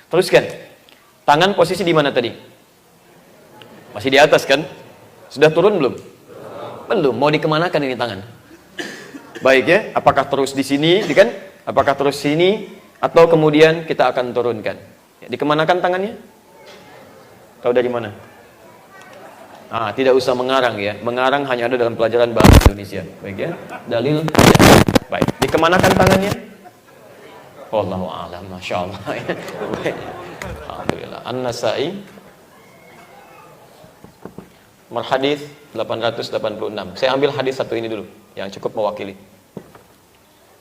Teruskan. Tangan posisi di mana tadi? Masih di atas kan? Sudah turun belum? Belum. Mau dikemanakan ini tangan? Baik ya. Apakah terus di sini, kan? Apakah terus sini? Atau kemudian kita akan turunkan? Ya, dikemanakan tangannya? Tahu dari mana? Tidak usah mengarang ya. Mengarang hanya ada dalam pelajaran bahasa Indonesia. Baik ya. Dalil. Ya. Baik. Dikemanakan tangannya? Wallahu a'lam. Masya Allah. Alhamdulillah. An-Nasa'i Hadis 886. Saya ambil hadis satu ini dulu yang cukup mewakili.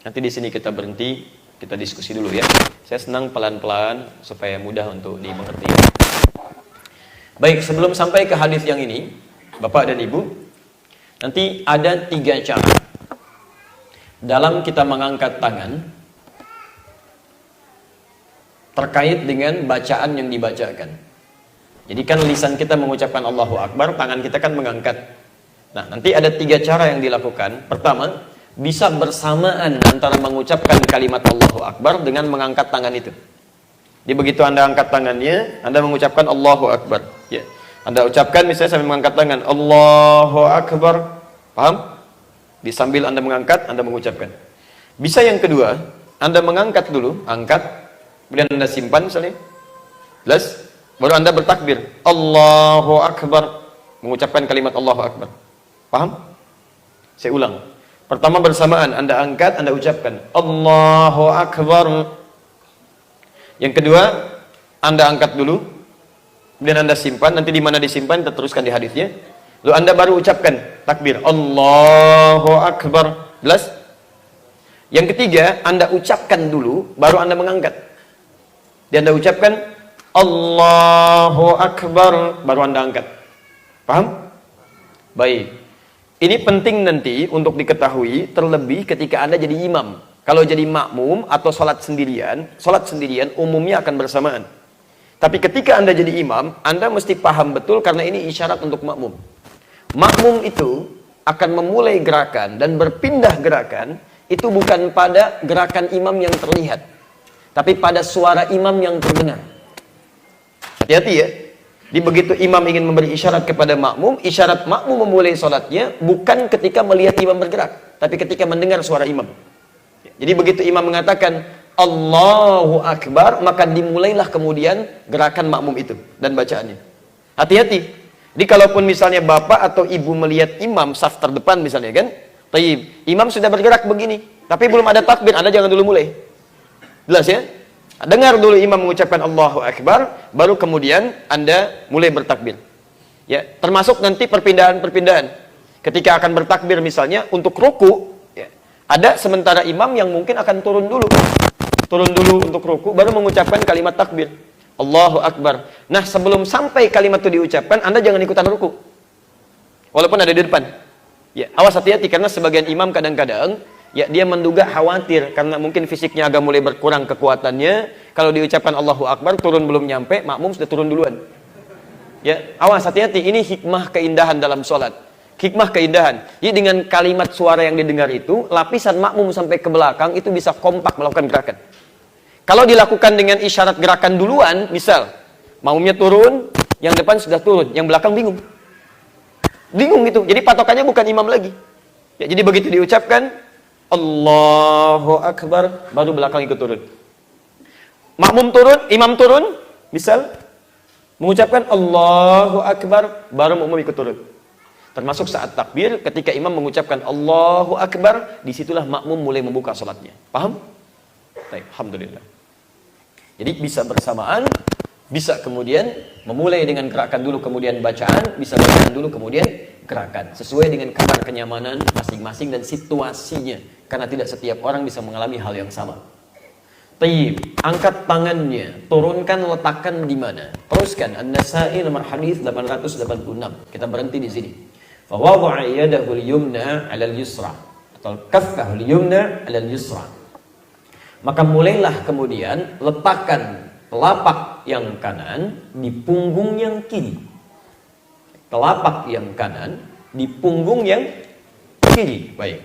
Nanti di sini kita berhenti, kita diskusi dulu ya. Saya senang pelan-pelan supaya mudah untuk dimengerti. Baik, sebelum sampai ke hadis yang ini, Bapak dan Ibu, nanti ada 3 cara dalam kita mengangkat tangan terkait dengan bacaan yang dibacakan. Jadi kan lisan kita mengucapkan Allahu Akbar, tangan kita kan mengangkat. Nah, nanti ada 3 cara yang dilakukan. Pertama, bisa bersamaan antara mengucapkan kalimat Allahu Akbar dengan mengangkat tangan itu. Jadi begitu Anda angkat tangannya, Anda mengucapkan Allahu Akbar. Ya. Anda ucapkan misalnya sambil mengangkat tangan, Allahu Akbar. Paham? Di sambil Anda mengangkat, Anda mengucapkan. Bisa yang kedua, Anda mengangkat dulu, angkat, kemudian Anda simpan misalnya. Jelas? Baru Anda bertakbir, Allahu Akbar, mengucapkan kalimat Allahu Akbar. Paham? Saya ulang. Pertama bersamaan, Anda angkat, Anda ucapkan Allahu Akbar. Yang kedua, Anda angkat dulu, kemudian Anda simpan. Nanti di mana disimpan, kita teruskan di hadisnya. Lalu Anda baru ucapkan takbir, Allahu Akbar. Jelas? Yang ketiga, Anda ucapkan dulu, baru Anda mengangkat. Dan Anda ucapkan Allahu Akbar, baru Anda angkat. Paham? Baik. Ini penting nanti untuk diketahui, terlebih ketika Anda jadi imam. Kalau jadi makmum atau salat sendirian umumnya akan bersamaan. Tapi ketika Anda jadi imam, Anda mesti paham betul karena ini isyarat untuk makmum. Makmum itu akan memulai gerakan dan berpindah gerakan itu bukan pada gerakan imam yang terlihat, tapi pada suara imam yang terdengar. Hati-hati ya. Di begitu imam ingin memberi isyarat kepada makmum, isyarat makmum memulai sholatnya bukan ketika melihat imam bergerak, tapi ketika mendengar suara imam. Jadi begitu imam mengatakan Allahu Akbar, maka dimulailah kemudian gerakan makmum itu dan bacaannya. Hati-hati. Jadi kalaupun misalnya bapak atau ibu melihat imam saf terdepan misalnya kan, tayyib, imam sudah bergerak begini, tapi belum ada takbir, Anda jangan dulu mulai. Jelas ya? Dengar dulu imam mengucapkan Allahu Akbar, baru kemudian Anda mulai bertakbir. Ya, termasuk nanti perpindahan-perpindahan. Ketika akan bertakbir misalnya untuk ruku, ya, ada sementara imam yang mungkin akan turun dulu untuk ruku, baru mengucapkan kalimat takbir, Allahu Akbar. Nah, sebelum sampai kalimat itu diucapkan, Anda jangan ikutan ruku, walaupun ada di depan. Ya, awas, hati-hati karena sebagian imam kadang-kadang ya dia menduga khawatir karena mungkin fisiknya agak mulai berkurang kekuatannya, kalau diucapkan Allahu Akbar turun belum nyampe, makmum sudah turun duluan. Ya, awas, hati-hati, ini hikmah keindahan dalam sholat. Hikmah keindahan. Jadi dengan kalimat suara yang didengar itu, lapisan makmum sampai ke belakang itu bisa kompak melakukan gerakan. Kalau dilakukan dengan isyarat gerakan duluan, misal makmumnya turun, yang depan sudah turun, yang belakang bingung. Bingung gitu. Jadi patokannya bukan imam lagi. Ya, jadi begitu diucapkan Allahu Akbar, baru belakang ikut turun. Makmum turun, imam turun, misal mengucapkan Allahu Akbar, baru makmum ikut turun. Termasuk saat takbir, ketika imam mengucapkan Allahu Akbar, disitulah makmum mulai membuka sholatnya. Paham? Baik, alhamdulillah. Jadi bisa bersamaan, bisa kemudian memulai dengan gerakan dulu kemudian bacaan, bisa bacaan dulu kemudian gerakan, sesuai dengan kadar kenyamanan masing-masing dan situasinya, karena tidak setiap orang bisa mengalami hal yang sama. Tayyib, angkat tangannya, turunkan, letakkan di mana? Teruskan. An-Nasa'i nomor hadis 886. Kita berhenti di sini. Fa wada'a yadahu al-yumna 'ala al-yusra, atau kaffahu al-yumna 'ala al-yusra. Maka mulailah kemudian letakkan telapak yang kanan di punggung yang kiri. Telapak yang kanan di punggung yang kiri. Baik.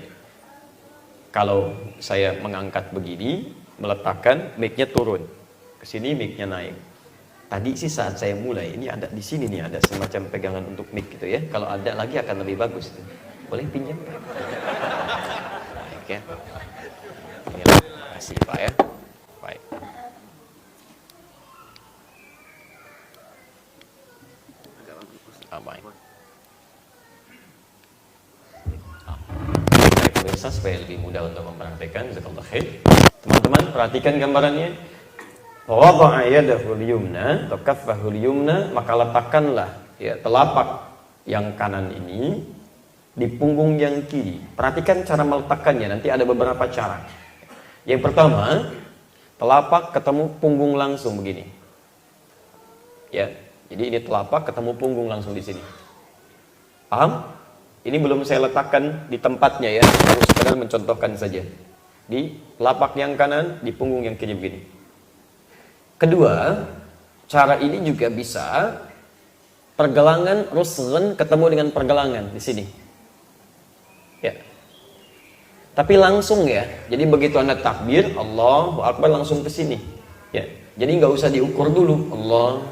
Kalau saya mengangkat begini, meletakkan, mic-nya turun. Ke sini mic-nya naik. Tadi sih saat saya mulai, ini ada di sini nih, ada semacam pegangan untuk mic gitu ya. Kalau ada lagi akan lebih bagus. Boleh pinjam Pak? Baik ya. Terima kasih Pak ya. Baik. Baik. Baik pemirsa, supaya lebih mudah untuk mempraktekkan, jazakallahu khair. Teman-teman perhatikan gambarannya. Wada'a yadahul yumna atau kaffahul yumna, maka letakkanlah ya telapak yang kanan ini di punggung yang kiri. Perhatikan cara meletakkannya, nanti ada beberapa cara. Yang pertama, telapak ketemu punggung langsung begini. Ya, jadi ini telapak ketemu punggung langsung di sini. Paham? Ini belum saya letakkan di tempatnya ya, harus sekedar mencontohkan saja. Di telapak yang kanan, di punggung yang kiri begini. Kedua, cara ini juga bisa pergelangan rusghan ketemu dengan pergelangan di sini. Ya. Tapi langsung ya. Jadi begitu Anda takbir, Allahu Akbar langsung ke sini. Ya. Jadi nggak usah diukur dulu. Allah.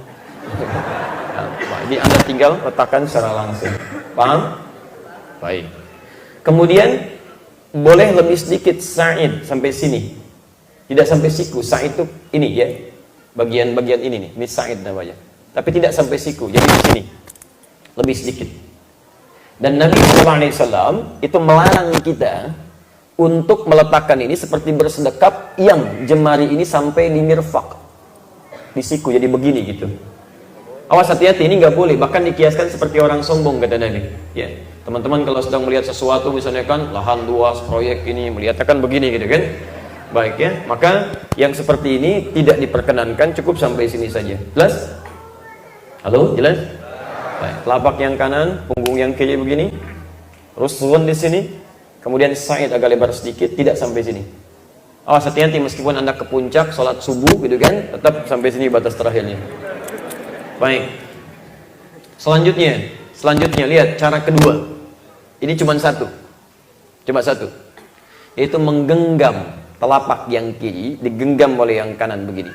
Nah, jadi Anda tinggal letakkan secara langsung. Paham? Baik. Kemudian boleh lebih sedikit sa'id sampai sini. Tidak sampai siku. Sa'id itu ini ya. Bagian-bagian ini nih, ini sa'id namanya. Tapi tidak sampai siku, jadi di sini lebih sedikit. Dan Nabi SAW itu melarang kita untuk meletakkan ini seperti bersedekap yang jemari ini sampai di mirfaq, di siku, jadi begini gitu. Awas hati-hati, ini nggak boleh. Bahkan dikiaskan seperti orang sombong kata Nabi. Ya, teman-teman kalau sedang melihat sesuatu, misalnya kan lahan luas, proyek ini, melihatnya kan begini gitu kan. Baik ya, maka yang seperti ini tidak diperkenankan, cukup sampai sini saja. Jelas? Halo, jelas? Baik, telapak yang kanan, punggung yang kiri begini, rusghun di sini, kemudian sa'id agak lebar sedikit, tidak sampai sini. Awas hati-hati, meskipun Anda ke puncak sholat subuh gitu kan, tetap sampai sini batas terakhirnya. Baik. Selanjutnya lihat cara kedua. Ini cuma satu, yaitu menggenggam telapak yang kiri, digenggam oleh yang kanan begini.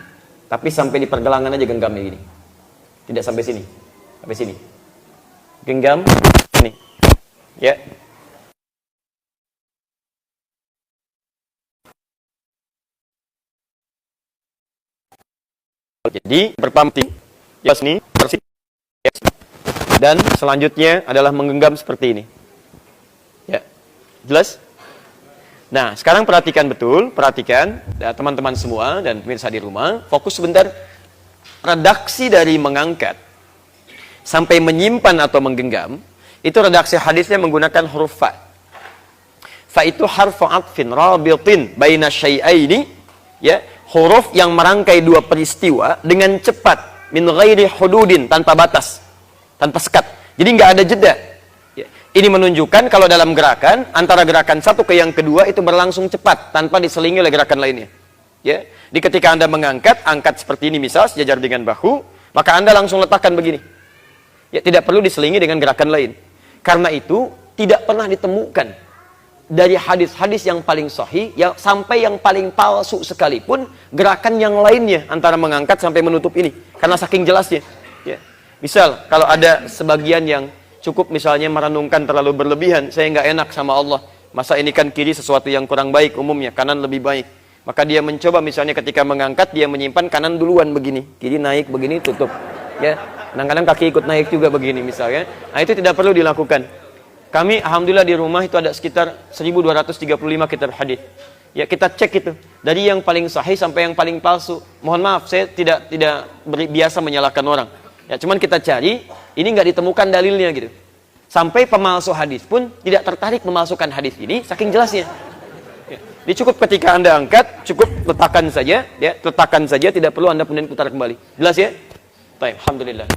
Tapi sampai di pergelangan aja genggamnya gini. Tidak sampai sini. Sampai sini. Genggam ini. Ya. Jadi berpamping ya sini persis. Dan selanjutnya adalah menggenggam seperti ini. Ya. Jelas? Nah, sekarang perhatikan betul, teman-teman semua dan pemirsa di rumah, fokus sebentar. Redaksi dari mengangkat sampai menyimpan atau menggenggam, itu redaksi hadisnya menggunakan huruf fa. Fa itu harfu atfin rabitin baina syai'aini, ya, huruf yang merangkai dua peristiwa dengan cepat, min ghairi hududin, tanpa batas, tanpa sekat. Jadi nggak ada jeda. Ini menunjukkan kalau dalam gerakan, antara gerakan satu ke yang kedua itu berlangsung cepat, tanpa diselingi oleh gerakan lainnya. Ya, di ketika Anda mengangkat, angkat seperti ini misal, sejajar dengan bahu, maka Anda langsung letakkan begini. Ya, tidak perlu diselingi dengan gerakan lain. Karena itu, tidak pernah ditemukan dari hadis-hadis yang paling sahih, yang sampai yang paling palsu sekalipun, gerakan yang lainnya, antara mengangkat sampai menutup ini. Karena saking jelasnya. Ya. Misal, kalau ada sebagian yang cukup misalnya merenungkan terlalu berlebihan, saya nggak enak sama Allah, masa ini kan kiri sesuatu yang kurang baik umumnya, kanan lebih baik, maka dia mencoba misalnya ketika mengangkat, dia menyimpan kanan duluan begini, kiri naik begini, tutup ya, kadang-kadang kaki ikut naik juga begini misalnya. Nah, itu tidak perlu dilakukan. Kami alhamdulillah di rumah itu ada sekitar 1235 kitab hadis. Ya, kita cek itu dari yang paling sahih sampai yang paling palsu. Mohon maaf, saya tidak biasa menyalahkan orang. Ya, cuman kita cari, ini nggak ditemukan dalilnya gitu. Sampai pemalsu hadis pun tidak tertarik memalsukan hadis ini, saking jelasnya. Ya, ini cukup ketika Anda angkat, cukup letakkan saja, ya, letakkan saja, tidak perlu Anda kemudian putar kembali. Jelas ya? Baik, alhamdulillah.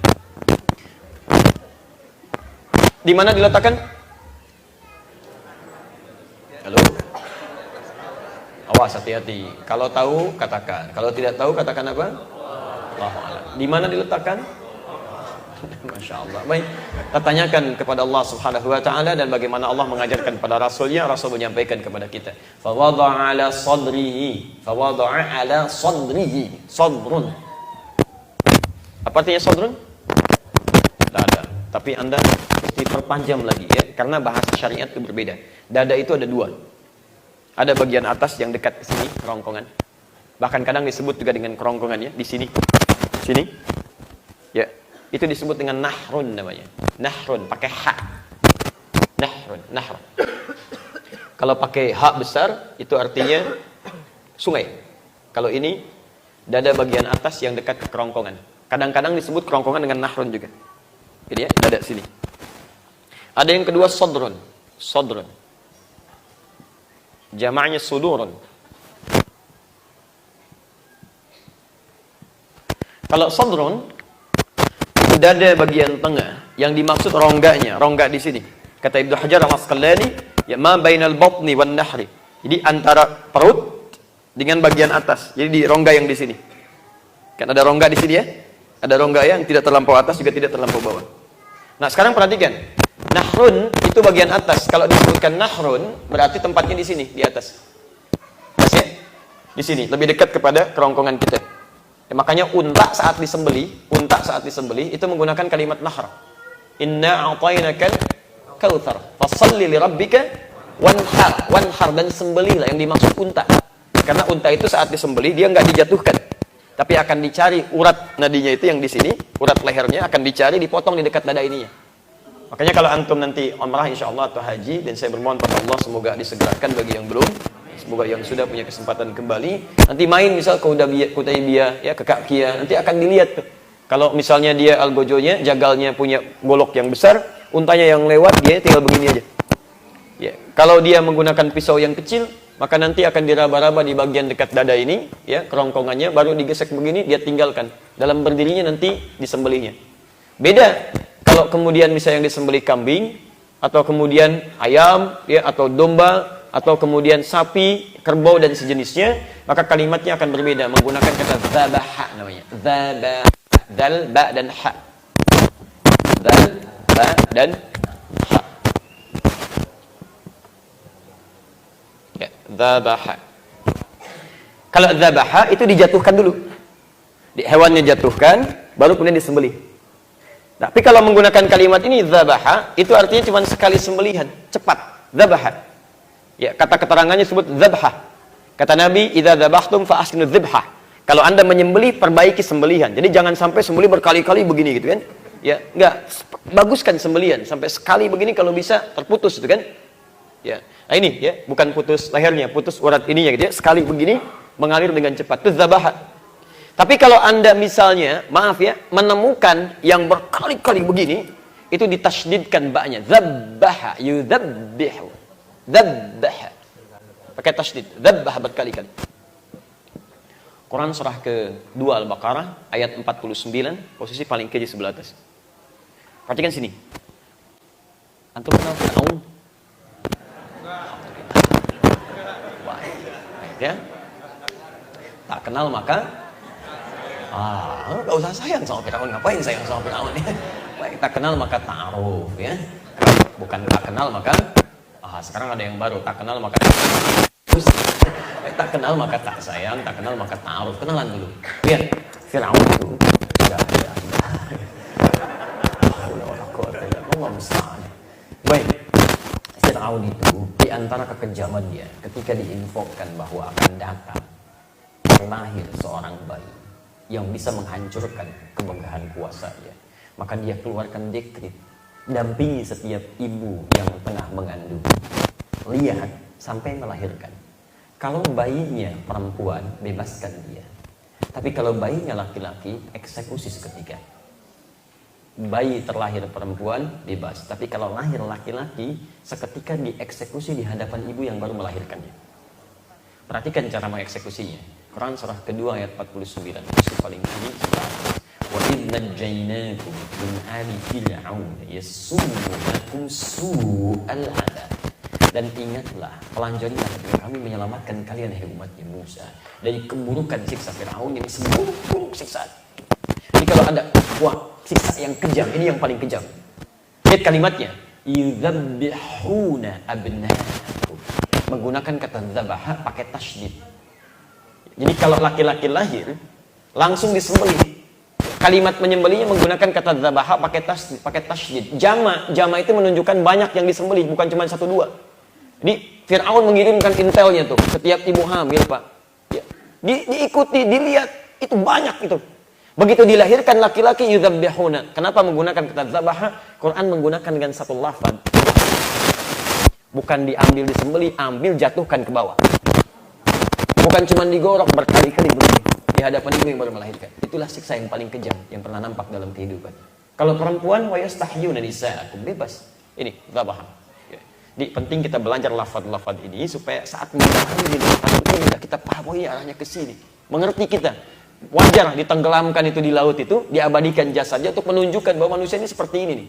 Di mana diletakkan? Halo. Awas, hati-hati. Kalau tahu katakan, kalau tidak tahu katakan apa? Allahu a'lam. Di mana diletakkan? Masya Allah. Baik, kita tanyakan kepada Allah Subhanahu wa taala dan bagaimana Allah mengajarkan pada Rasulnya, Rasul menyampaikan kepada kita. Fawada'a ala sadrihi, fawada'a ala sadrihi, sadrun. Apa artinya sadrun? Dada. Tapi Anda mesti perpanjang lagi ya, karena bahasa syariat itu berbeda. Dada itu ada dua. Ada bagian atas yang dekat ke sini, kerongkongan. Bahkan kadang disebut juga dengan kerongkongan ya, di sini. Sini. Ya. Itu disebut dengan nahrun namanya. Nahrun pakai ha. Nahrun, nahr. Kalau pakai ha besar itu artinya sungai. Kalau ini dada bagian atas yang dekat ke kerongkongan. Kadang-kadang disebut kerongkongan dengan nahrun juga. Jadi ya, dada sini. Ada yang kedua sadrun. Sadrun. Jamaknya sudurun. Kalau sadrun dada bagian tengah yang dimaksud rongganya, rongga di sini. Kata Ibnu Hajar Al-Asqalani, ya ma bainal batni wan nahri. Jadi antara perut dengan bagian atas. Jadi di rongga yang di sini. Kan ada rongga di sini ya? Ada rongga yang tidak terlampau atas juga tidak terlampau bawah. Nah, sekarang perhatikan. Nahrun itu bagian atas. Kalau disebutkan nahrun berarti tempatnya di sini, di atas. Pas ya? Di sini, lebih dekat kepada kerongkongan kita. Ya, makanya unta saat disembelih itu menggunakan kalimat nahr. Inna a'tainakal kautsar, fashalli li rabbika wanhar. Wanhar dan sembelihlah yang dimaksud unta. Karena unta itu saat disembelih dia enggak dijatuhkan, tapi akan dicari urat nadinya itu yang di sini, urat lehernya akan dicari dipotong di dekat dada ininya. Makanya kalau antum nanti umrah insyaallah atau haji, dan saya bermohon pada Allah semoga disegerakan bagi yang belum. Semoga yang sudah punya kesempatan kembali, nanti main misal ke Hudaybiyah ya, ke Ka'biyah, nanti akan dilihat tuh. Kalau misalnya dia algojonya, jagalnya punya golok yang besar, untanya yang lewat dia tinggal begini aja. Ya, kalau dia menggunakan pisau yang kecil, maka nanti akan diraba-raba di bagian dekat dada ini, ya, kerongkongannya, baru digesek begini, dia tinggalkan. Dalam berdirinya nanti disembelihnya. Beda kalau kemudian misalnya yang disembelih kambing, atau kemudian ayam, ya, atau domba, atau kemudian sapi, kerbau dan sejenisnya, maka kalimatnya akan berbeda, menggunakan kata dzabaha namanya. Dzabaha, dal, ba dan ha. Dal, ba dan ha. Ya, dzabaha. Kalau dzabaha itu dijatuhkan dulu. Hewannya jatuhkan, baru kemudian disembelih. Tapi kalau menggunakan kalimat ini dzabaha, itu artinya cuma sekali sembelihan, cepat. Dzabaha. Ya, kata keterangannya disebut dzabhah. Kata Nabi, "Idza dzabhtum fa ahsinu dzibhah." Kalau Anda menyembelih, perbaiki sembelihan. Jadi jangan sampai sembelih berkali-kali begini gitu kan. Ya, enggak, baguskan sembelihan sampai sekali begini kalau bisa terputus itu kan. Ya. Nah ini ya, bukan putus lehernya, putus urat ininya gitu ya. Sekali begini mengalir dengan cepat. Itu dzabhah. Tapi kalau Anda misalnya, maaf ya, menemukan yang berkali-kali begini, itu ditasydidkan ba'nya. Dzabbaha, yudzabbihu. Dzabbaha. Pakai tasydid. Dzabbaha berkali-kali. Quran surah ke-2 Al-Baqarah ayat 49, posisi paling kiri sebelah atas. Perhatikan sini. Antum kenal Fir'aun? Ya. Tak kenal maka enggak usah sayang sama Fir'aun. Ngapain sayang sama Fir'aun ya? Baik, tak kenal maka ta'aruf ya. Bukan tak kenal maka sekarang ada yang baru, tak kenal maka tak kenal maka tak sayang, tak kenal maka ta'aruf. Kenalan dulu. Lihat, Fir'aun itu baik, Fir'aun itu di antara kekejaman dia ketika diinfokan bahwa akan datang terlahir seorang bayi yang bisa menghancurkan kemegahan kuasanya, maka dia keluarkan dekret, dampingi setiap ibu yang tengah mengandung, lihat sampai melahirkan. Kalau bayinya perempuan, bebaskan dia. Tapi kalau bayinya laki-laki, eksekusi seketika. Bayi terlahir perempuan, bebas. Tapi kalau lahir laki-laki, seketika dieksekusi di hadapan ibu yang baru melahirkannya. Perhatikan cara mengeksekusinya. Quran surah kedua ayat 49, posisi paling kiri sebelah atas. Wa idh najjaynakum min ali fir'aun yasumunakum su'al 'adzab. Dan ingatlah, pelajarilah ketika kami menyelamatkan kalian, hai umatnya Musa, dari keburukan siksa Fir'aun yang seburuk-buruk siksaan. Di Jadi kalau ada, wah, siksa yang kejam, ini yang paling kejam. Lihat kalimatnya. Yuzabbihuna abna'akum. Menggunakan kata zabaha pakai tasydid. Jadi kalau laki-laki lahir, langsung disembelih. Kalimat menyembelihnya menggunakan kata zabaha pakai tasydid. Jama itu menunjukkan banyak yang disembelih, bukan cuma 1-2. Jadi Fir'aun mengirimkan intelnya tuh, setiap ibu hamil, Pak. Ya. Diikuti, dilihat, itu banyak itu. Begitu dilahirkan laki-laki yuzabbihuna. Kenapa menggunakan kata zabaha? Quran menggunakan dengan satu lafaz. Bukan diambil disembelih, ambil jatuhkan ke bawah. Bukan cuma digorok berkali-kali begini di hadapan ibu yang baru melahirkan. Itulah siksa yang paling kejam yang pernah nampak dalam kehidupan. Kalau perempuan wa yastahyuna nisa'akum, bebas. Ini zabaha. Ya. Jadi penting kita belajar lafaz-lafaz ini supaya saat memahami ini kita paham, oh iya arahnya ke sini. Mengerti kita. Wajar ditenggelamkan itu di laut itu, diabadikan jasadnya untuk menunjukkan bahwa manusia ini seperti ini nih.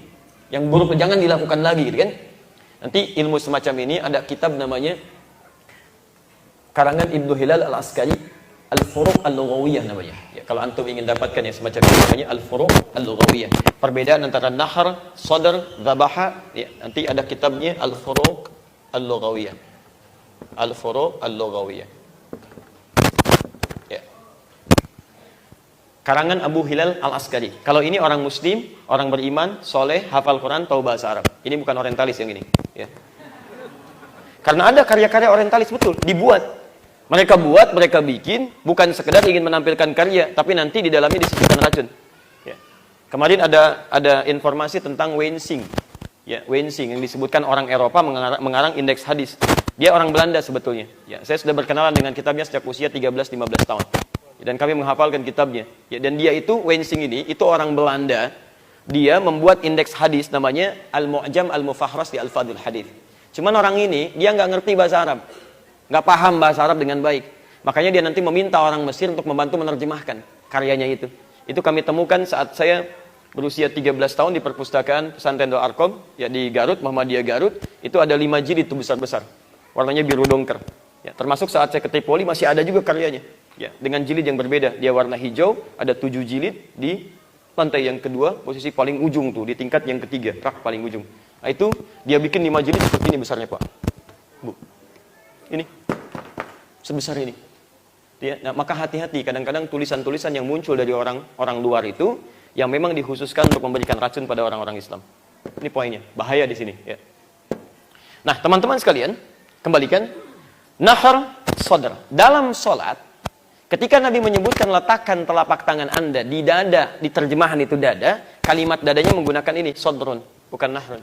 Yang buruk jangan dilakukan lagi, gitu kan? Nanti ilmu semacam ini ada kitab namanya karangan Ibnu Hilal Al-Askari, Al-Furuq Al-Lughawiyah namanya. Ya, kalau antum ingin dapatkan yang semacam ini namanya Al-Furuq Al-Lughawiyah. Perbedaan antara nahar, sadar, zabaha, ya, nanti ada kitabnya Al-Furuq Al-Lughawiyah. Al-Furuq Al-Lughawiyah. Ya. Karangan Abu Hilal Al-Askari. Kalau ini orang muslim, orang beriman, soleh, hafal Quran, tahu bahasa Arab. Ini bukan orientalis yang ini. Ya. Karena ada karya-karya orientalis betul, dibuat. Mereka buat, mereka bikin, bukan sekedar ingin menampilkan karya, tapi nanti di dalamnya disisipkan racun. Ya. Kemarin ada informasi tentang Wensing. Ya, Wensing yang disebutkan orang Eropa mengarang indeks hadis. Dia orang Belanda sebetulnya. Ya, saya sudah berkenalan dengan kitabnya sejak usia 13-15 tahun. Dan kami menghafalkan kitabnya. Ya, dan dia itu, Wensing ini, itu orang Belanda. Dia membuat indeks hadis namanya Al-Mu'jam Al-Mufahras di Al-Fadul Hadis. Cuman orang ini, dia nggak ngerti bahasa Arab. Nggak paham bahasa Arab dengan baik. Makanya dia nanti meminta orang Mesir untuk membantu menerjemahkan karyanya itu. Itu kami temukan saat saya berusia 13 tahun di perpustakaan Pesantren Darul Arqam, ya di Garut, Muhammadiyah Garut. Itu ada 5 jilid itu besar-besar. Warnanya biru dongker. Ya, termasuk saat saya ke Tripoli masih ada juga karyanya. Ya, dengan jilid yang berbeda. Dia warna hijau, ada 7 jilid di lantai yang kedua, posisi paling ujung tuh, di tingkat yang ketiga, rak paling ujung. Nah, itu dia bikin 5 jilid seperti ini besarnya, Pak. Bu. Ini. Sebesar ini. Ya, nah, maka hati-hati, kadang-kadang tulisan-tulisan yang muncul dari orang luar itu yang memang dikhususkan untuk memberikan racun pada orang-orang Islam. Ini poinnya, bahaya di sini, ya. Nah, teman-teman sekalian, kembalikan nahar sadar. Dalam salat, ketika Nabi menyebutkan letakkan telapak tangan Anda di dada, di terjemahan itu dada, kalimat dadanya menggunakan ini, sadrun, bukan nahrun.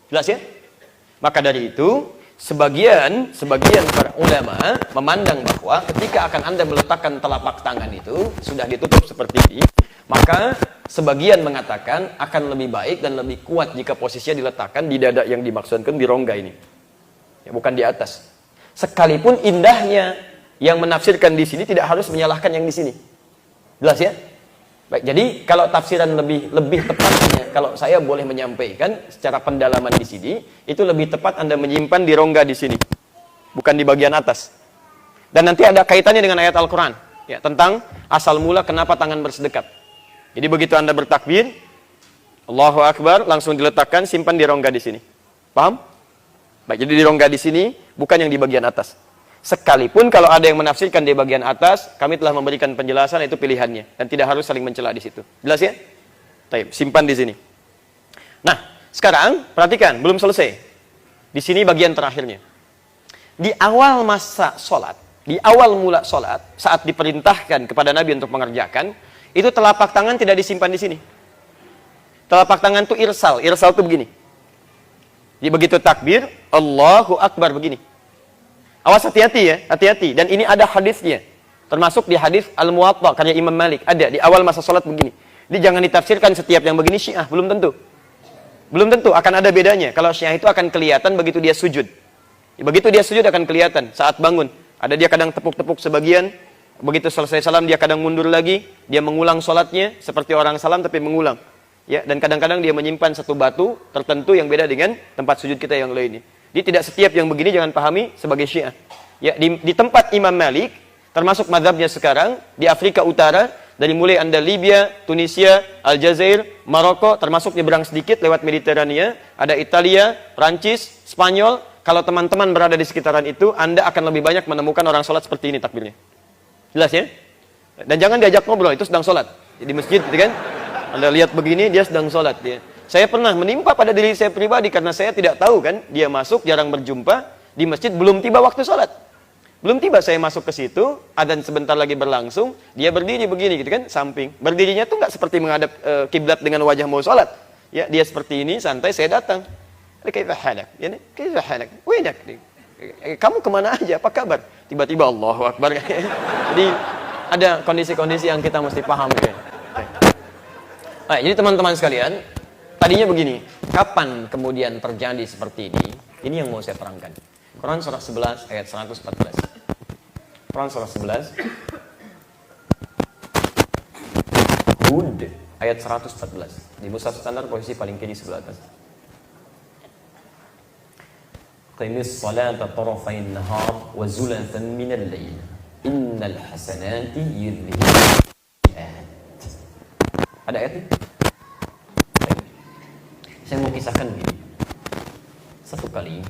Jelas ya? Maka dari itu, sebagian para ulama memandang bahwa ketika akan Anda meletakkan telapak tangan itu, sudah ditutup seperti ini, maka sebagian mengatakan akan lebih baik dan lebih kuat jika posisinya diletakkan di dada yang dimaksudkan di rongga ini. Ya, bukan di atas. Sekalipun indahnya yang menafsirkan di sini tidak harus menyalahkan yang di sini. Jelas ya? Baik, jadi kalau tafsiran lebih tepatnya, kalau saya boleh menyampaikan secara pendalaman di sini, itu lebih tepat Anda menyimpan di rongga di sini, bukan di bagian atas. Dan nanti ada kaitannya dengan ayat Al-Quran, ya, tentang asal mula kenapa tangan bersedekat. Jadi begitu Anda bertakbir, Allahu Akbar, langsung diletakkan, simpan di rongga di sini. Paham? Baik, jadi di rongga di sini, bukan yang di bagian atas. Sekalipun kalau ada yang menafsirkan di bagian atas, kami telah memberikan penjelasan, itu pilihannya, dan tidak harus saling mencela di situ. Jelas ya? Baik, simpan di sini. Nah, sekarang perhatikan, belum selesai. Di sini bagian terakhirnya. Di awal masa sholat, di awal mula sholat, saat diperintahkan kepada Nabi untuk mengerjakan, itu telapak tangan tidak disimpan di sini. Telapak tangan itu irsal itu begini. Jadi begitu takbir, Allahu Akbar begini. Awas, hati-hati ya, hati-hati. Dan ini ada hadisnya. Termasuk di hadis Al-Muwatta karya Imam Malik. Ada di awal masa sholat begini. Jadi jangan ditafsirkan setiap yang begini Syiah, belum tentu. Belum tentu, akan ada bedanya. Kalau Syiah itu akan kelihatan begitu dia sujud. Begitu dia sujud akan kelihatan saat bangun. Ada dia kadang tepuk-tepuk sebagian. Begitu selesai salam dia kadang mundur lagi. Dia mengulang sholatnya seperti orang salam tapi mengulang. Ya, dan kadang-kadang dia menyimpan satu batu tertentu yang beda dengan tempat sujud kita yang lainnya. Jadi tidak setiap yang begini jangan pahami sebagai Syiah. Ya, di tempat Imam Malik, termasuk mazhabnya sekarang di Afrika Utara, dari mulai Anda Libya, Tunisia, Aljazair, Maroko, termasuk nyebrang sedikit lewat Mediterania, ada Italia, Prancis, Spanyol. Kalau teman-teman berada di sekitaran itu, Anda akan lebih banyak menemukan orang sholat seperti ini takbirnya. Jelas ya? Dan jangan diajak ngobrol, itu sedang sholat. Di masjid, gitu kan? Anda lihat begini, dia sedang sholat. Ya. Saya pernah menimpa pada diri saya pribadi, karena saya tidak tahu kan, dia masuk, jarang berjumpa, di masjid belum tiba waktu sholat. Belum tiba saya masuk ke situ, adzan sebentar lagi berlangsung, dia berdiri begini gitu kan, samping. Berdirinya tuh nggak seperti menghadap kiblat dengan wajah mau sholat. Ya, dia seperti ini, santai, saya datang. Kaifa halak? Ya, kaifa halak? Winak. Kamu kemana aja? Apa kabar? Tiba-tiba Allahu Akbar. Jadi ada kondisi-kondisi yang kita mesti paham. Ya. Nah, jadi teman-teman sekalian, tadinya begini, kapan kemudian terjadi seperti ini? Ini yang mau saya terangkan. Quran surah 11 ayat 114. Quran surah 11 Hud ayat 114. Di mushaf standar posisi paling kiri sebelah atas. Qimis salata tarafain nahar wa zulatan minal lail. Innal hasanati yudhhibun. Ada ayat ini? Saya mau kisahkan begini. Satu kali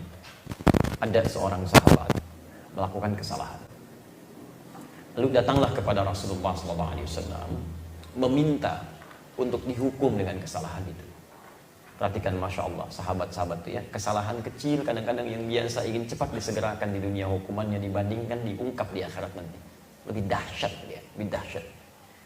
ada seorang sahabat melakukan kesalahan. Lalu datanglah kepada Rasulullah SAW meminta untuk dihukum dengan kesalahan itu. Perhatikan, Masya Allah, sahabat-sahabat itu ya, kesalahan kecil kadang-kadang yang biasa ingin cepat disegerakan di dunia, hukumannya dibandingkan diungkap di akhirat nanti. Lebih dahsyat dia, lebih dahsyat.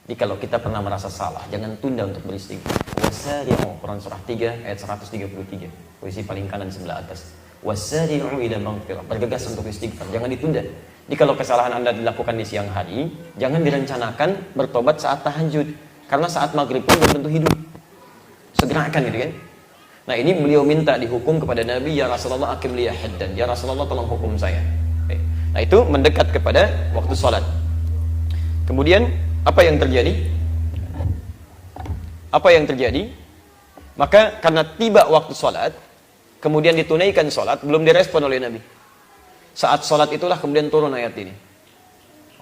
Jadi kalau kita pernah merasa salah, jangan tunda untuk beristighfar. Wasari'u, Quran surah 3 ayat 133, posisi paling kanan sebelah atas. Wasari'u ila maghfirah, bergegas untuk istighfar, jangan ditunda. Jadi kalau kesalahan Anda dilakukan di siang hari, jangan direncanakan bertobat saat tahajud, karena saat maghrib pun belum tentu hidup. Segerakan gitu kan. Nah, ini beliau minta dihukum kepada Nabi, ya Rasulullah akim liya haddan, ya Rasulullah tolong hukum saya. Nah, itu mendekat kepada waktu sholat. Kemudian apa yang terjadi? Apa yang terjadi? Maka karena tiba waktu sholat, kemudian ditunaikan sholat, belum direspon oleh Nabi. Saat sholat itulah kemudian turun ayat ini.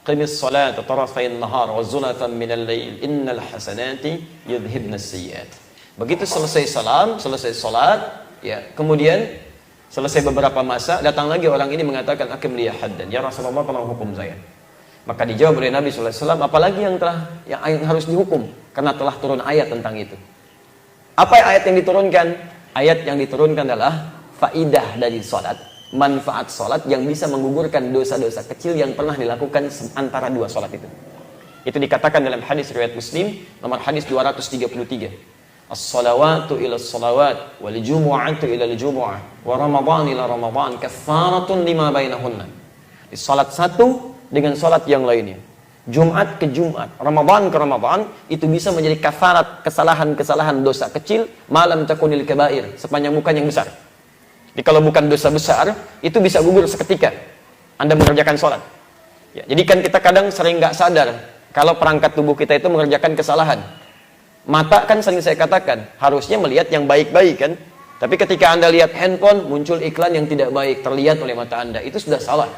Qimis salata tarafain nahar wa zulatan minal lail innal hasanati yudhhibnas sayyi'at. Begitu selesai salam, selesai sholat, ya, kemudian selesai beberapa masa, datang lagi orang ini mengatakan akim liya haddan, ya Rasulullah tolong hukum saya. Maka dijawab oleh Nabi SAW, apalagi yang harus dihukum, karena telah turun ayat tentang itu. Apa ayat yang diturunkan? Ayat yang diturunkan adalah faidah dari sholat, manfaat sholat yang bisa menggugurkan dosa-dosa kecil yang pernah dilakukan antara dua sholat itu. Itu dikatakan dalam hadis riwayat Muslim, nomor hadis 233. As-salawatu ila as-salawat, wal jumu'atu ila al-jumu'ah, wa ramadhan ila ramadhan, kaffaratun lima bainahunna. Salat satu dengan salat yang lainnya, Jumat ke Jumat, Ramadan ke Ramadan, itu bisa menjadi kafarat kesalahan-kesalahan dosa kecil, malam takunil kabair, sepanjang bukan yang besar. Jadi kalau bukan dosa besar, itu bisa gugur seketika Anda mengerjakan salat. Ya, jadi kan kita kadang sering nggak sadar kalau perangkat tubuh kita itu mengerjakan kesalahan. Mata kan sering saya katakan, harusnya melihat yang baik-baik kan. Tapi ketika Anda lihat handphone, muncul iklan yang tidak baik, terlihat oleh mata Anda, itu sudah salah.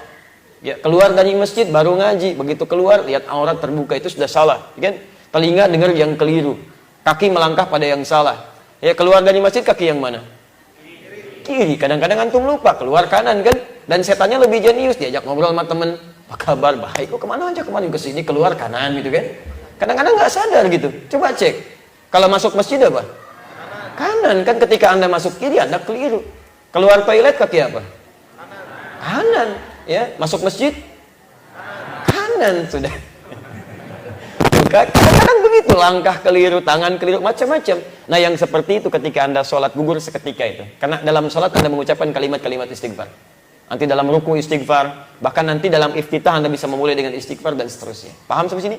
Ya, keluar dari masjid, baru ngaji, begitu keluar, lihat aurat terbuka, itu sudah salah. Kan? Telinga dengar yang keliru, kaki melangkah pada yang salah. Ya, keluar dari masjid, kaki yang mana? Kiri. Kadang-kadang antum lupa, keluar kanan kan. Dan setannya lebih jenius, diajak ngobrol sama temen, apa kabar, baik, kok kemana aja kemarin kesini, keluar kanan gitu kan. Kadang-kadang nggak sadar gitu. Coba cek. Kalau masuk masjid apa? Kanan. Kan ketika Anda masuk kiri, Anda keliru. Keluar toilet kaki apa? Kanan. Ya, masuk masjid? Kanan sudah. Kadang-kadang begitu, langkah keliru, tangan keliru, macam-macam. Nah, yang seperti itu ketika Anda sholat gugur seketika itu. Karena dalam sholat Anda mengucapkan kalimat-kalimat istighfar. Nanti dalam ruku istighfar, bahkan nanti dalam iftitah Anda bisa memulai dengan istighfar dan seterusnya. Paham sampai sini?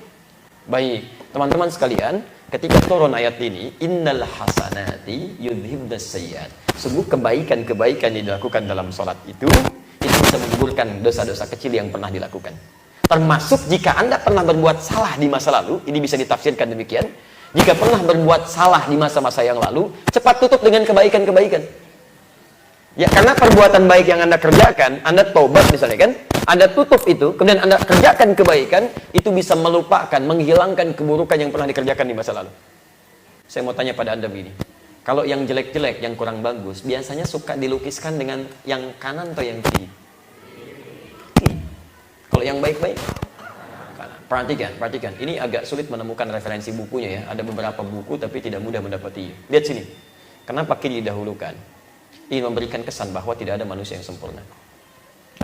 Baik, teman-teman sekalian, ketika turun ayat ini, innal hasanati yudhhibnas sayyi'at. Sungguh kebaikan-kebaikan yang dilakukan dalam sholat itu bisa menggugurkan dosa-dosa kecil yang pernah dilakukan. Termasuk jika Anda pernah berbuat salah di masa lalu, ini bisa ditafsirkan demikian. Jika pernah berbuat salah di masa-masa yang lalu, cepat tutup dengan kebaikan-kebaikan. Ya, karena perbuatan baik yang Anda kerjakan, Anda tobat misalnya kan, Anda tutup itu, kemudian Anda kerjakan kebaikan, itu bisa melupakan, menghilangkan keburukan yang pernah dikerjakan di masa lalu. Saya mau tanya pada Anda begini, kalau yang jelek-jelek, yang kurang bagus, biasanya suka dilukiskan dengan yang kanan atau yang kiri? Kalau yang baik-baik, perhatikan. Ini agak sulit menemukan referensi bukunya ya. Ada beberapa buku tapi tidak mudah mendapati. Lihat sini. Kenapa kiri didahulukan? Ingin memberikan kesan bahwa tidak ada manusia yang sempurna.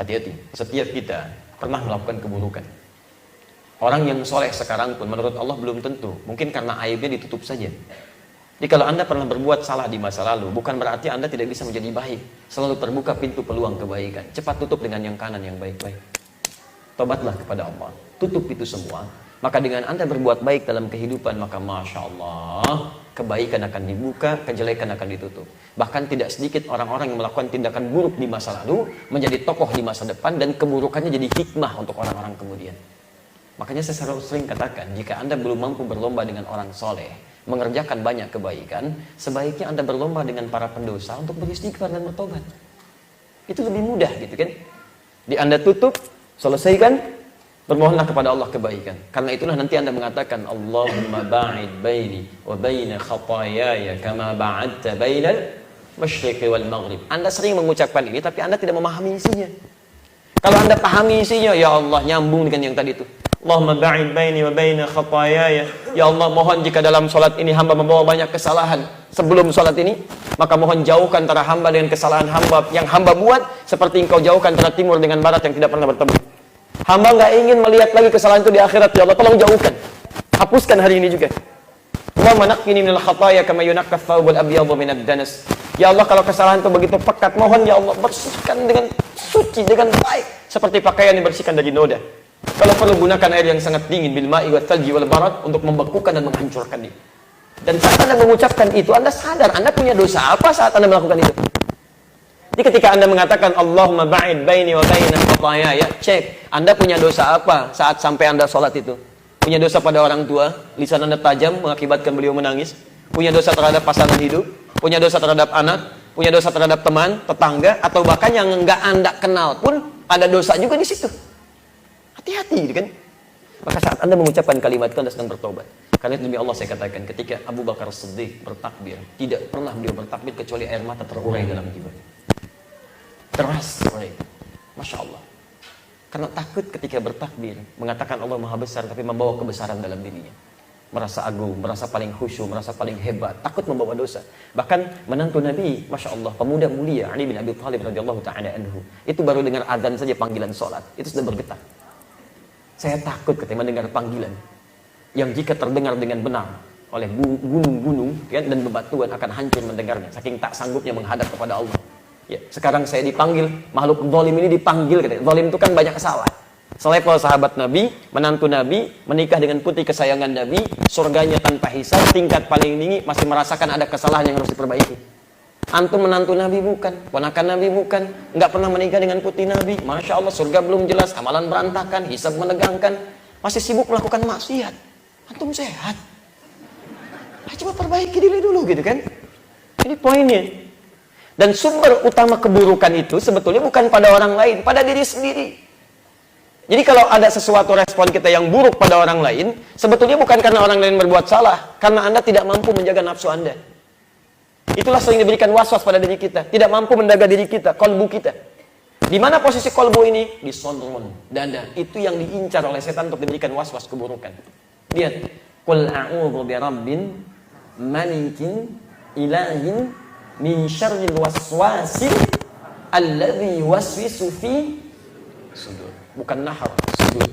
Hati-hati. Setiap kita pernah melakukan keburukan. Orang yang soleh sekarang pun menurut Allah belum tentu. Mungkin karena aibnya ditutup saja. Jadi kalau Anda pernah berbuat salah di masa lalu, bukan berarti Anda tidak bisa menjadi baik. Selalu terbuka pintu peluang kebaikan. Cepat tutup dengan yang kanan yang baik-baik. Tobatlah kepada Allah. Tutup itu semua. Maka dengan Anda berbuat baik dalam kehidupan, maka Masya Allah, kebaikan akan dibuka, kejelekan akan ditutup. Bahkan tidak sedikit orang-orang yang melakukan tindakan buruk di masa lalu, menjadi tokoh di masa depan, dan keburukannya jadi hikmah untuk orang-orang kemudian. Makanya saya selalu sering katakan, jika Anda belum mampu berlomba dengan orang soleh, mengerjakan banyak kebaikan, sebaiknya Anda berlomba dengan para pendosa untuk beristighfar dan bertobat. Itu lebih mudah gitu kan. Di Anda tutup, selesaikan, bermohonlah kepada Allah kebaikan. Karena itulah nanti Anda mengatakan, Allahumma ba'id baini wa baina khatayaya kama ba'adta bainal masyriqi wal maghrib. Anda sering mengucapkan ini, tapi Anda tidak memahami isinya. Kalau Anda pahami isinya, ya Allah, nyambung dengan yang tadi itu. Allahumma ba'id baini wa baina khatayaya. Ya Allah, mohon jika dalam sholat ini hamba membawa banyak kesalahan sebelum sholat ini, maka mohon jauhkan antara hamba dengan kesalahan hamba yang hamba buat, seperti engkau jauhkan antara timur dengan barat yang tidak pernah bertemu. Hamba nggak ingin melihat lagi kesalahan itu di akhirat, ya Allah, tolong jauhkan. Hapuskan hari ini juga. Allahumma naqqini minal khataya kama yunaqqa thawbul abyadu minad danas. Ya Allah, kalau kesalahan itu begitu pekat, mohon ya Allah bersihkan dengan suci, dengan baik, seperti pakaian dibersihkan dari noda. Kalau perlu gunakan air yang sangat dingin, bil ma'i wat thalji wal barad, untuk membekukan dan menghancurkan itu. Dan saat Anda mengucapkan itu, Anda sadar Anda punya dosa apa saat Anda melakukan itu. Jadi ketika Anda mengatakan Allahumma ba'id baini wa baina khatayaya, cek Anda punya dosa apa saat sampai Anda sholat itu. Punya dosa pada orang tua, lisan Anda tajam mengakibatkan beliau menangis. Punya dosa terhadap pasangan hidup, punya dosa terhadap anak, punya dosa terhadap teman, tetangga, atau bahkan yang enggak Anda kenal pun ada dosa juga di situ. Hati-hati gitu kan. Maka saat Anda mengucapkan kalimat itu, Anda sedang bertobat. Karena itu demi Allah saya katakan, ketika Abu Bakar Siddiq bertakbir, tidak pernah beliau bertakbir kecuali air mata terurai dalam jiwa. Deras terurai. Masya Allah. Karena takut ketika bertakbir, mengatakan Allah Maha Besar, tapi membawa kebesaran dalam dirinya. Merasa agung, merasa paling khusyuk, merasa paling hebat, takut membawa dosa. Bahkan menantu Nabi, Masya Allah, pemuda mulia Ali bin Abi Thalib radhiyallahu ta'ala anhu, itu baru dengar adzan saja panggilan sholat, itu sudah bergetar. Saya takut ketika mendengar panggilan yang jika terdengar dengan benar oleh gunung-gunung ya, dan bebatuan akan hancur mendengarnya, saking tak sanggupnya menghadap kepada Allah. Ya, sekarang saya dipanggil, makhluk zalim ini dipanggil, katanya. Zalim itu kan banyak salah. Selevel sahabat Nabi, menantu Nabi, menikah dengan putri kesayangan Nabi, surganya tanpa hisab, tingkat paling tinggi, masih merasakan ada kesalahan yang harus diperbaiki. Antum menantu Nabi bukan, ponakan Nabi bukan, nggak pernah menikah dengan putri Nabi, Masya Allah, surga belum jelas, amalan berantakan, hisab menegangkan, masih sibuk melakukan maksiat. Antum sehat. Nah, coba perbaiki diri dulu gitu kan. Ini poinnya. Dan sumber utama keburukan itu sebetulnya bukan pada orang lain, pada diri sendiri. Jadi kalau ada sesuatu respon kita yang buruk pada orang lain, sebetulnya bukan karena orang lain berbuat salah, karena Anda tidak mampu menjaga nafsu Anda. Itulah sering diberikan waswas pada diri kita, tidak mampu menjaga diri kita, kolbu kita. Di mana posisi kolbu ini? Di sodron, dada. Itu yang diincar oleh setan untuk diberikan waswas keburukan. Lihat, qul a'udzu birabbin malikin ilahin min syarril waswasil alladzi yuwaswisu fi sudur. Bukan nahar, sudur.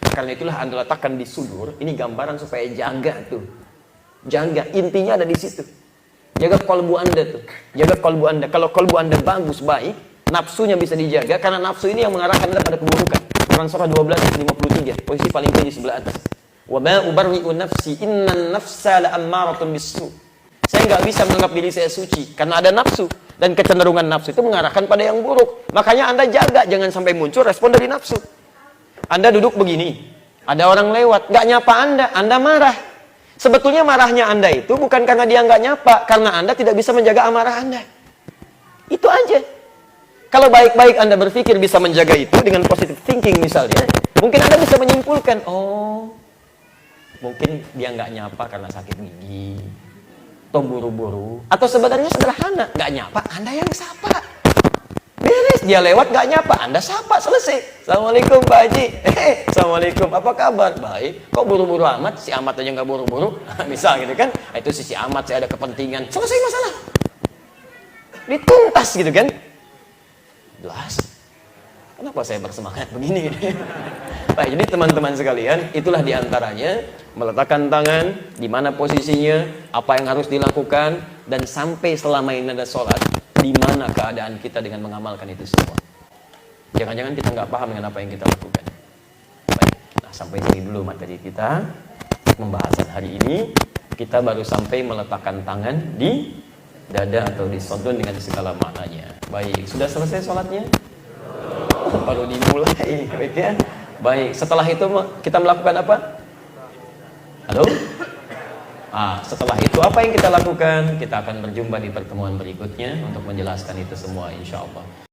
Karena itulah Anda letakkan di sudur. Ini gambaran supaya jaga tuh. Jaga, intinya ada di situ. Jaga kolbu Anda tuh. Jaga kolbu Anda. Kalau kolbu Anda bagus, baik, nafsunya bisa dijaga. Karena nafsu ini yang mengarahkan Anda pada keburukan. Quran surah 12:53, posisi paling tinggi sebelah atas. Wa ma ubarri'u nafsi innan nafsa la'ammaratun bis-su. Saya nggak bisa menganggap diri saya suci karena ada nafsu, dan kecenderungan nafsu itu mengarahkan pada yang buruk. Makanya Anda jaga jangan sampai muncul respon dari nafsu. Anda duduk begini, ada orang lewat, nggak nyapa Anda marah. Sebetulnya marahnya Anda itu bukan karena dia nggak nyapa, karena Anda tidak bisa menjaga amarah Anda. Itu aja. Kalau baik-baik Anda berpikir bisa menjaga itu dengan positive thinking misalnya, mungkin Anda bisa menyimpulkan, oh, mungkin dia nggak nyapa karena sakit gigi, atau buru-buru, atau sebenarnya sederhana, nggak nyapa, Anda yang sapa. Beres, dia lewat nggak nyapa, Anda sapa, selesai. Assalamualaikum Pak Haji. Assalamualaikum, apa kabar? Baik. Kok buru-buru amat? Si Amat aja nggak buru-buru. Misal gitu kan, itu si Amat, saya ada kepentingan. Selesai masalah. Dituntas gitu kan. Jelas. Kenapa saya bersemangat begini? Baik, jadi teman-teman sekalian, itulah diantaranya meletakkan tangan, di mana posisinya, apa yang harus dilakukan, dan sampai selama ini ada sholat, di mana keadaan kita dengan mengamalkan itu semua. Jangan-jangan kita nggak paham dengan apa yang kita lakukan. Baik, nah sampai sini dulu materi kita, pembahasan hari ini. Kita baru sampai meletakkan tangan di dada atau di sodun dengan segala maknanya. Baik, sudah selesai sholatnya? Baru dimulai, baik ya. Baik, setelah itu kita melakukan apa? Halo? Setelah itu apa yang kita lakukan? Kita akan berjumpa di pertemuan berikutnya untuk menjelaskan itu semua insya Allah.